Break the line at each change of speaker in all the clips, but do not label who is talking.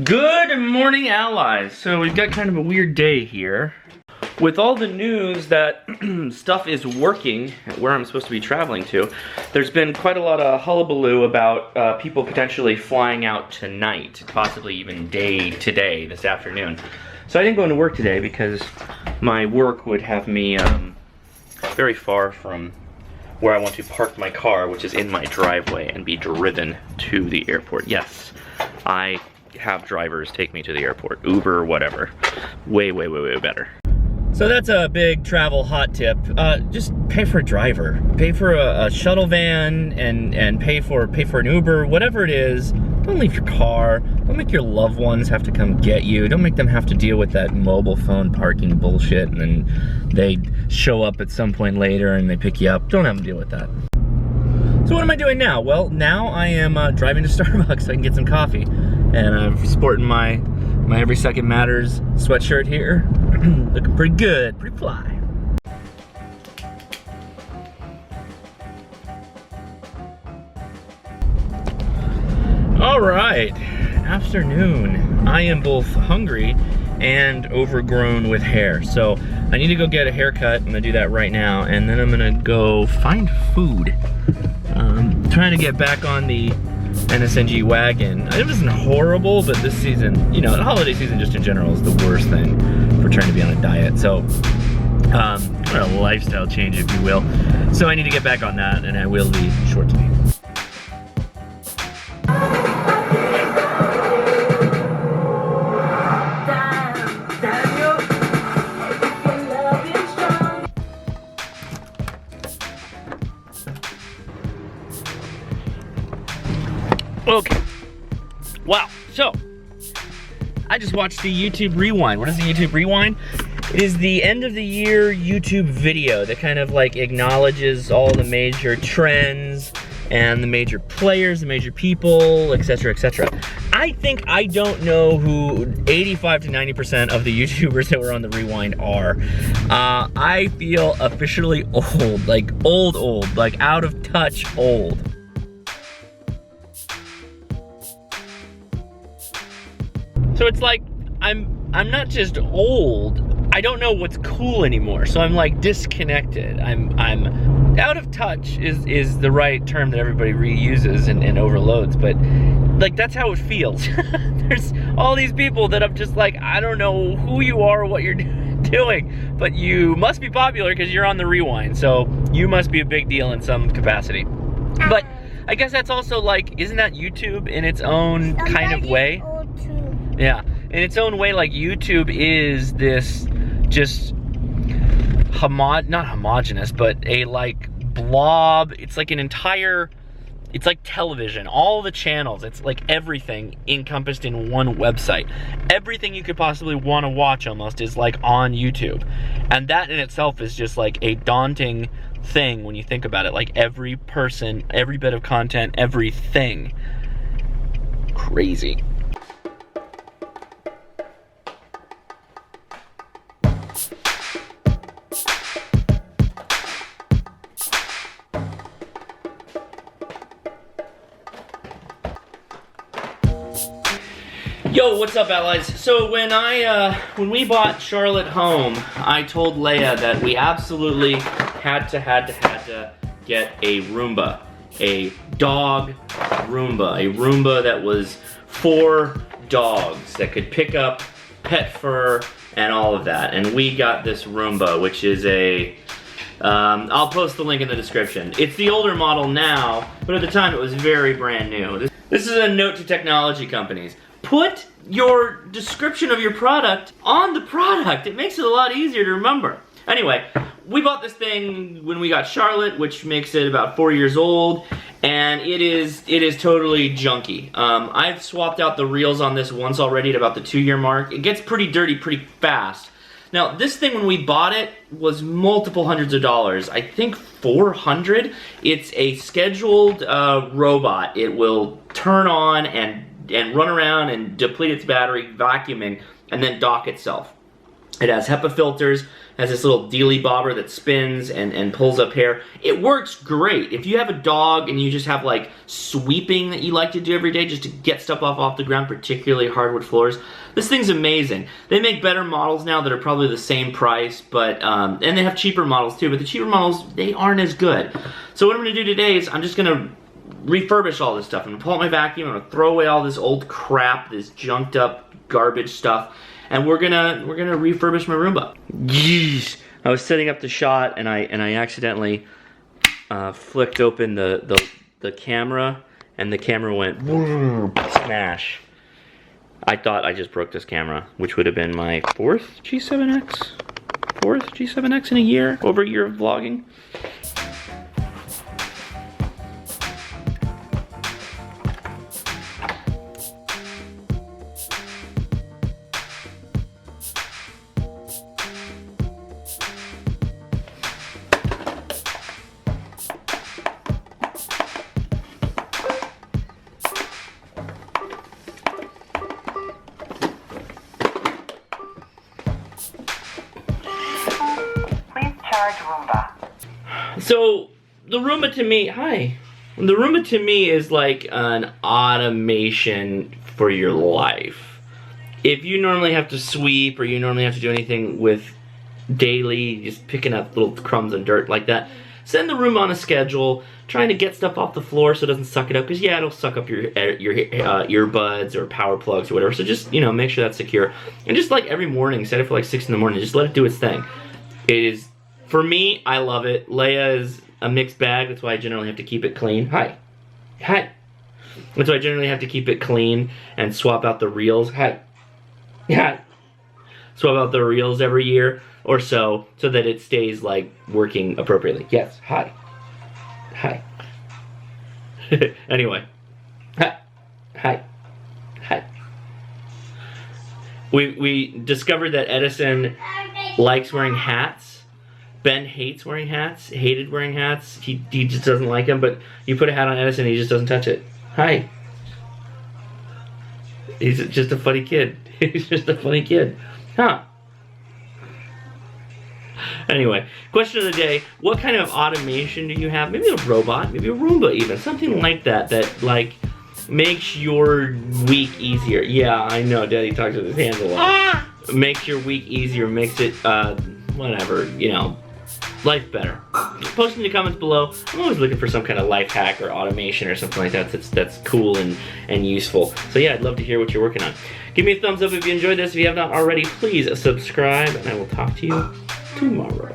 Good morning, allies. So we've got kind of a weird day here. With all the news that stuff is working where I'm supposed to be traveling to, there's been quite a lot of hullabaloo about people potentially flying out tonight, possibly even today, this afternoon. So I didn't go into work today because my work would have me very far from where I want to park my car, which is in my driveway, and be driven to the airport. Yes, I have drivers take me to the airport, Uber, whatever. Way better. So that's a big travel hot tip. Just pay for a driver. Pay for a shuttle van and pay for an Uber, whatever it is. Don't leave your car. Don't make your loved ones have to come get you. Don't make them have to deal with that mobile phone parking bullshit and then they show up at some point later and they pick you up. Don't have to deal with that. So what am I doing now? Well, now I am driving to Starbucks so I can get some coffee. And I'm sporting my Every Second Matters sweatshirt here. Looking pretty good, pretty fly. All right, afternoon. I am both hungry and overgrown with hair. So I need to go get a haircut. I'm gonna do that right now. And then I'm gonna go find food. Trying to get back on the NSNG wagon. It wasn't horrible, but this season, you know, the holiday season just in general is the worst thing for trying to be on a diet. So, a lifestyle change, if you will. So I need to get back on that, and I will be shortly. Okay, wow, so I just watched the YouTube Rewind. What is the YouTube Rewind? It is the end of the year YouTube video that kind of like acknowledges all the major trends and the major players, the major people, etc., etc. I think I don't know who 85 to 90% of the YouTubers that were on the Rewind are. I feel officially old, like old, like out of touch old. So it's like, I'm not just old, I don't know what's cool anymore. So I'm like disconnected. I'm out of touch is the right term that everybody reuses and overloads, but like that's how it feels. There's all these people that I'm just like, I don't know who you are or what you're doing, but you must be popular because you're on the Rewind. So you must be a big deal in some capacity. But I guess that's also like, isn't that YouTube in its own kind of way? Yeah, in its own way, like YouTube is this just not homogenous, but a like blob. It's like an entire, it's like television, all the channels. It's like everything encompassed in one website. Everything you could possibly want to watch almost is like on YouTube. And that in itself is just like a daunting thing when you think about it. Like every person, every bit of content, everything. Crazy. Yo, what's up, allies? So when we bought Charlotte home, I told Leia that we absolutely had to get a Roomba, a dog Roomba, a Roomba that was for dogs that could pick up pet fur and all of that. And we got this Roomba, which is a I'll post the link in the description. It's the older model now, but at the time it was very brand new. This is a note to technology companies. Put your description of your product on the product. It makes it a lot easier to remember. Anyway, we bought this thing when we got Charlotte, which makes it about 4 years old, and it is totally junky. I've swapped out the reels on this once already at about the 2-year mark. It gets pretty dirty pretty fast. Now, this thing when we bought it was multiple hundreds of dollars. I think $400. It's a scheduled robot. It will turn on and run around and deplete its battery, vacuuming, and then dock itself. It has HEPA filters, has this little dealy bobber that spins and pulls up hair. It works great. If you have a dog and you just have like sweeping that you like to do every day just to get stuff off the ground, particularly hardwood floors, this thing's amazing. They make better models now that are probably the same price, but and they have cheaper models too, but the cheaper models, they aren't as good. So what I'm gonna do today is I'm just gonna refurbish all this stuff. I'm gonna pull out my vacuum, I'm gonna throw away all this old crap, this junked up garbage stuff, and we're gonna refurbish my Roomba. Yeesh. I was setting up the shot and I accidentally flicked open the camera, and the camera went smash. I thought I just broke this camera, which would have been my fourth G7X in a year, over a year of vlogging. So the Roomba to me, the Roomba to me is like an automation for your life. If you normally have to sweep or you normally have to do anything with daily, just picking up little crumbs and dirt like that, send the Roomba on a schedule, trying to get stuff off the floor so it doesn't suck it up, because yeah, it'll suck up your earbuds or power plugs or whatever, so just, you know, make sure that's secure. And just like every morning, set it for like 6 in the morning, just let it do its thing. It is, for me, I love it. Leia is a mixed bag, that's why I generally have to keep it clean. Hi. That's why I generally have to keep it clean and swap out the reels. Swap out the reels every year or so that it stays like working appropriately. Yes, hi. Anyway. Hi. We discovered that Edison likes wearing hats. Ben hates wearing hats, hated wearing hats. He just doesn't like them, but you put a hat on Edison, he just doesn't touch it. Hi. He's just a funny kid. He's just a funny kid. Huh. Anyway, question of the day, what kind of automation do you have? Maybe a robot, maybe a Roomba even, something like that like makes your week easier. Yeah, I know, Daddy talks with his hands a lot. Makes your week easier, makes it, whatever, you know, life better. Post in the comments below. I'm always looking for some kind of life hack or automation or something like that that's cool and useful. So yeah, I'd love to hear what you're working on. Give me a thumbs up if you enjoyed this. If you have not already, please subscribe, and I will talk to you tomorrow.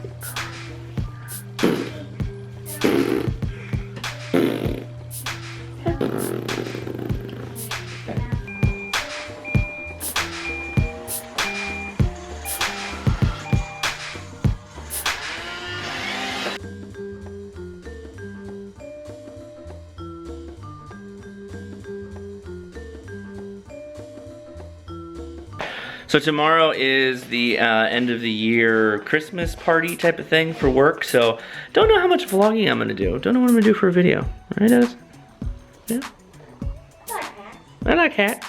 So tomorrow is the end of the year Christmas party type of thing for work, so don't know how much vlogging I'm gonna do. Don't know what I'm gonna do for a video. Right, Edison? Yeah? I like cats.